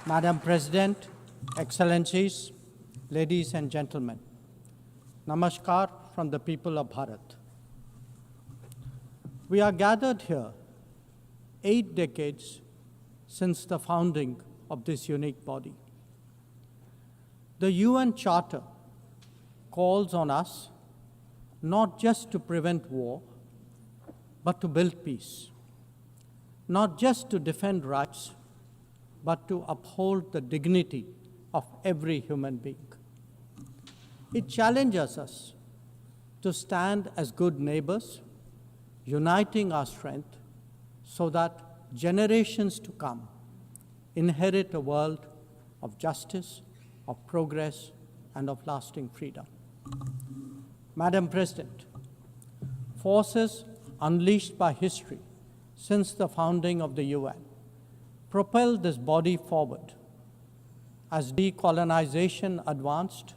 Madam President, Excellencies, ladies and gentlemen, Namaskar from the people of Bharat. We are gathered here 8 decades since the founding of this unique body. The UN Charter calls on us not just to prevent war, but to build peace, not just to defend rights, but to uphold the dignity of every human being. It challenges us to stand as good neighbors, uniting our strength so that generations to come inherit a world of justice, of progress, and of lasting freedom. Madam President, forces unleashed by history since the founding of the UN propelled this body forward. As decolonization advanced,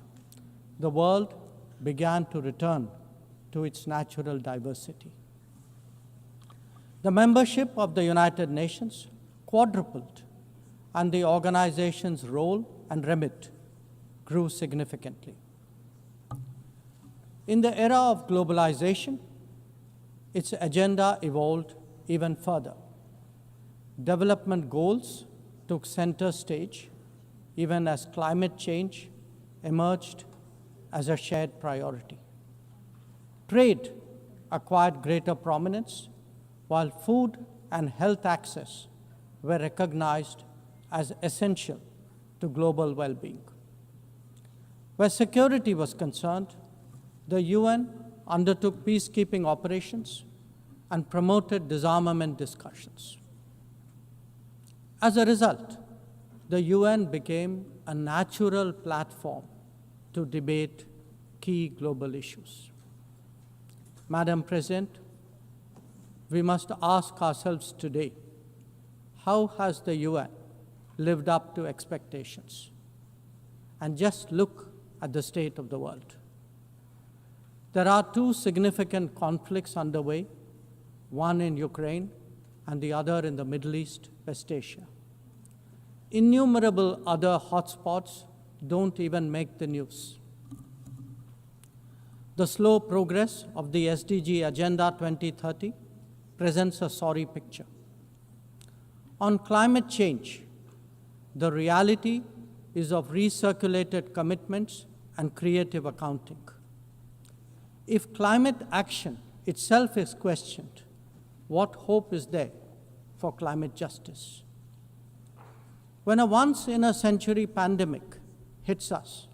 the world began to return to its natural diversity. The membership of the United Nations quadrupled, and the organization's role and remit grew significantly. In the era of globalization, its agenda evolved even further. Development goals took center stage, even as climate change emerged as a shared priority. Trade acquired greater prominence, while food and health access were recognized as essential to global well-being. Where security was concerned, the UN undertook peacekeeping operations and promoted disarmament discussions. As a result, the UN became a natural platform to debate key global issues. Madam President, we must ask ourselves today, how has the UN lived up to expectations? And just look at the state of the world. There are 2 significant conflicts underway, one in Ukraine and the other in the Middle East, West Asia. Innumerable other hotspots don't even make the news. The slow progress of the SDG Agenda 2030 presents a sorry picture. On climate change, the reality is of recirculated commitments and creative accounting. If climate action itself is questioned, what hope is there for climate justice? When a once-in-a-century pandemic hits us,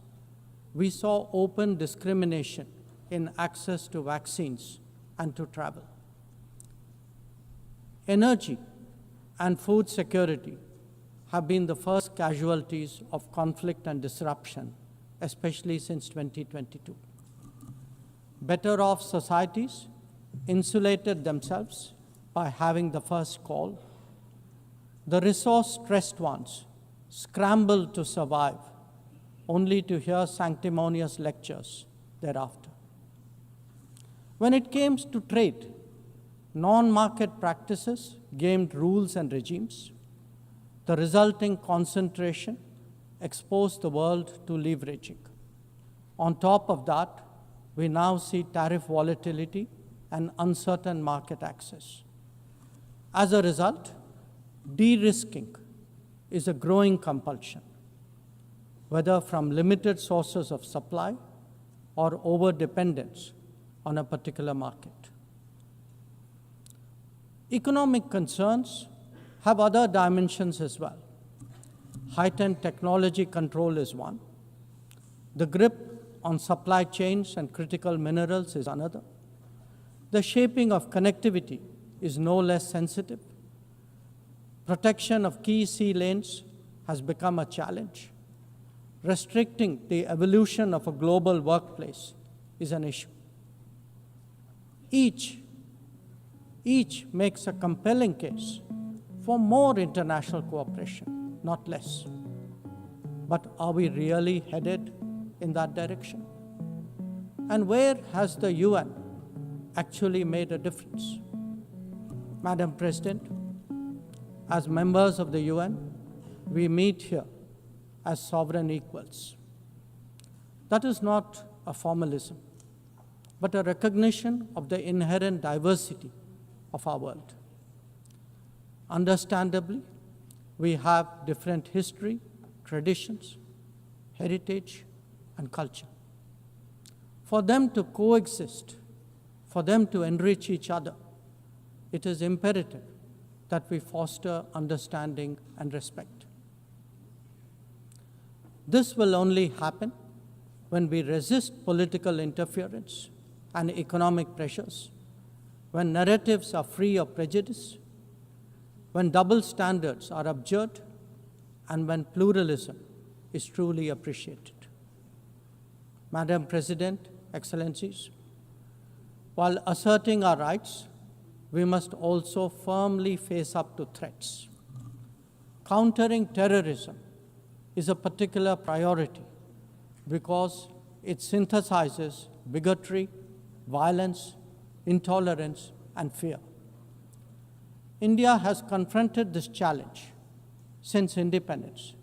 we saw open discrimination in access to vaccines and to travel. Energy and food security have been the first casualties of conflict and disruption, especially since 2022. Better off societies insulated themselves by having the first call. The resource-stressed ones scrambled to survive, only to hear sanctimonious lectures thereafter. When it came to trade, non-market practices gamed rules and regimes. The resulting concentration exposed the world to leveraging. On top of that, we now see tariff volatility and uncertain market access. As a result, de-risking is a growing compulsion, whether from limited sources of supply or over-dependence on a particular market. Economic concerns have other dimensions as well. Heightened technology control is one. The grip on supply chains and critical minerals is another. The shaping of connectivity is no less sensitive. Protection of key sea lanes has become a challenge. Restricting the evolution of a global workplace is an issue. Each makes a compelling case for more international cooperation, not less. But are we really headed in that direction? And where has the UN actually made a difference? Madam President, as members of the UN, we meet here as sovereign equals. That is not a formalism, but a recognition of the inherent diversity of our world. Understandably, we have different history, traditions, heritage, and culture. For them to coexist, for them to enrich each other, it is imperative that we foster understanding and respect. This will only happen when we resist political interference and economic pressures, when narratives are free of prejudice, when double standards are abjured, and when pluralism is truly appreciated. Madam President, Excellencies, while asserting our rights, we must also firmly face up to threats. Countering terrorism is a particular priority because it synthesizes bigotry, violence, intolerance, and fear. India has confronted this challenge since independence,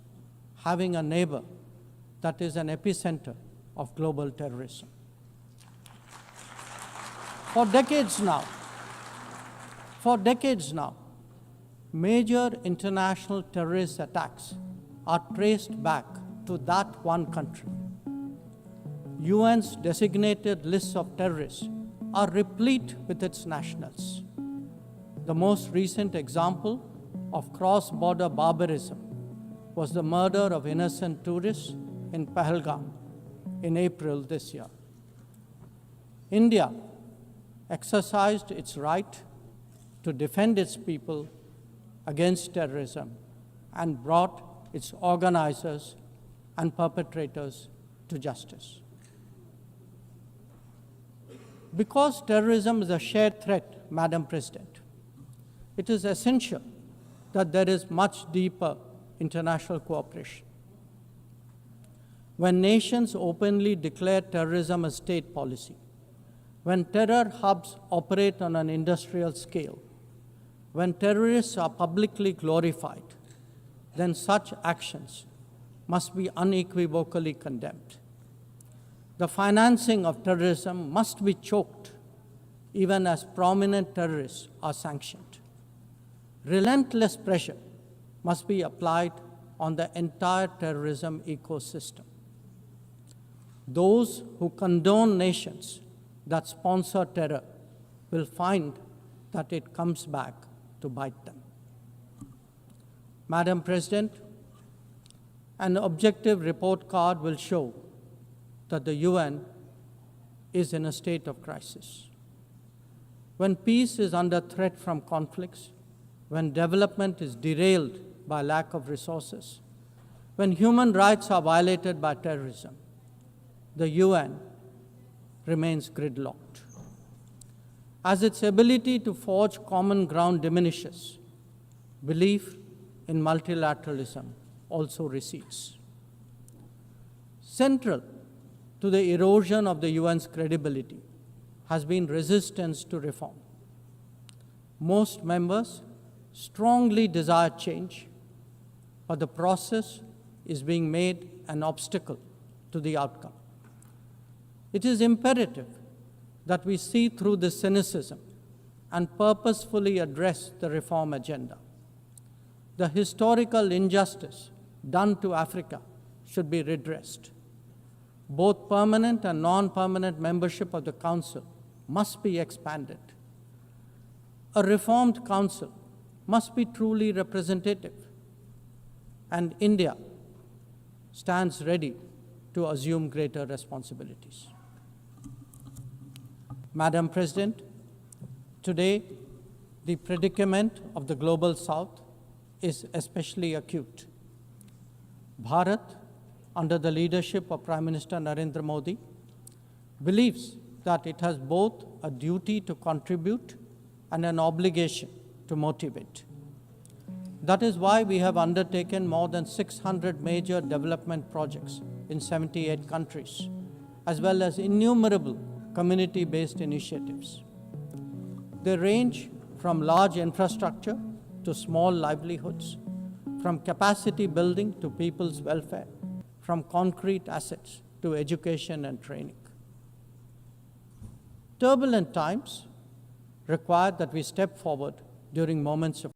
having a neighbor that is an epicenter of global terrorism. For decades now, major international terrorist attacks are traced back to that one country. UN's designated lists of terrorists are replete with its nationals. The most recent example of cross-border barbarism was the murder of innocent tourists in Pahalgam in April this year. India exercised its right to defend its people against terrorism and brought its organizers and perpetrators to justice. Because terrorism is a shared threat, Madam President, it is essential that there is much deeper international cooperation. When nations openly declare terrorism a state policy, when terror hubs operate on an industrial scale, when terrorists are publicly glorified, then such actions must be unequivocally condemned. The financing of terrorism must be choked, even as prominent terrorists are sanctioned. Relentless pressure must be applied on the entire terrorism ecosystem. Those who condone nations that sponsor terror will find that it comes back to bite them. Madam President, an objective report card will show that the UN is in a state of crisis. When peace is under threat from conflicts, when development is derailed by lack of resources, when human rights are violated by terrorism, the UN remains gridlocked. As its ability to forge common ground diminishes, belief in multilateralism also recedes. Central to the erosion of the UN's credibility has been resistance to reform. Most members strongly desire change, but the process is being made an obstacle to the outcome. It is imperative that we see through this cynicism and purposefully address the reform agenda. The historical injustice done to Africa should be redressed. Both permanent and non-permanent membership of the Council must be expanded. A reformed Council must be truly representative, and India stands ready to assume greater responsibilities. Madam President, today the predicament of the Global South is especially acute. Bharat, under the leadership of Prime Minister Narendra Modi, believes that it has both a duty to contribute and an obligation to motivate. That is why we have undertaken more than 600 major development projects in 78 countries, as well as innumerable community-based initiatives. They range from large infrastructure to small livelihoods, from capacity building to people's welfare, from concrete assets to education and training. Turbulent times require that we step forward during moments of